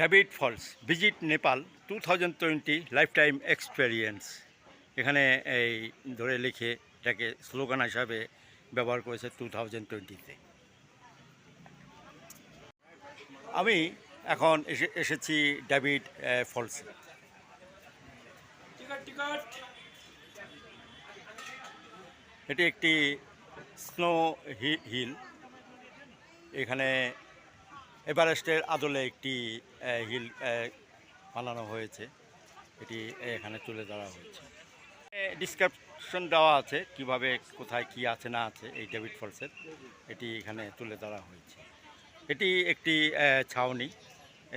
David Falls visit Nepal 2020 lifetime experience. এখানে এই ধরে লিখে এটাকে স্লোগান হিসাবে ব্যবহার করেছে 2020-তে। আমি এখন এসেছি ডেভিড ফলসে। এটি একটি স্নো হিল। এখানে এভারেস্টের আদলে একটি হিল বানানো হয়েছে। এটি এখানে তুলে ধরা হয়েছে। ডিসক্রিপশন দেওয়া আছে কিভাবে কোথায় কি আছে না আছে এই ডেভিড ফলসের। এটি এখানে তুলে ধরা হয়েছে। এটি একটি ছাউনি।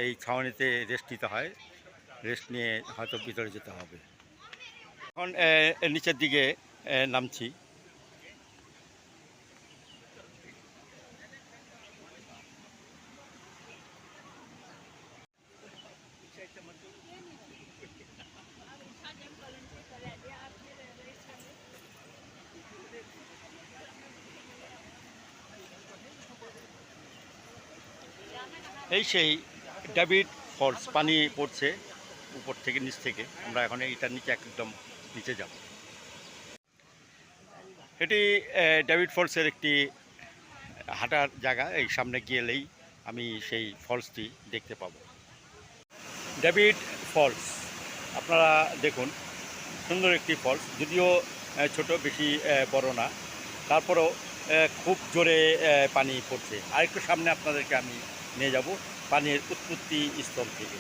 এই ছাউনিতে রেস্ট নিতে হয়। রেস্ট নিয়ে হয়তো ভিতরে যেতে হবে। এখন নিচের দিকে নামছি। এই সেই ডেভিড ফলস, পানি পড়ছে উপর থেকে নিচ থেকে। আমরা এখন এইটার নিচে একদম নিচে যাব। এটি ডেভিড ফলসের একটি হাঁটার জায়গা। এই সামনে গেলেই আমি সেই ফলসটি দেখতে পাবো। ডেভিড ফলস আপনারা দেখুন, সুন্দর একটি ফলস, যদিও ছোট, বেশি বড় না, তারপরেও খুব জোরে পানি পড়ছে। আরেকটু সামনে আপনাদেরকে আমি নিয়ে যাব পানির উৎপত্তি স্থল থেকে।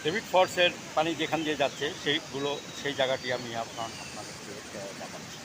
ডেভিড ফলসের পানি যেখান দিয়ে যাচ্ছে সেই জায়গাটি আমি আপনাদেরকে দেখাচ্ছি।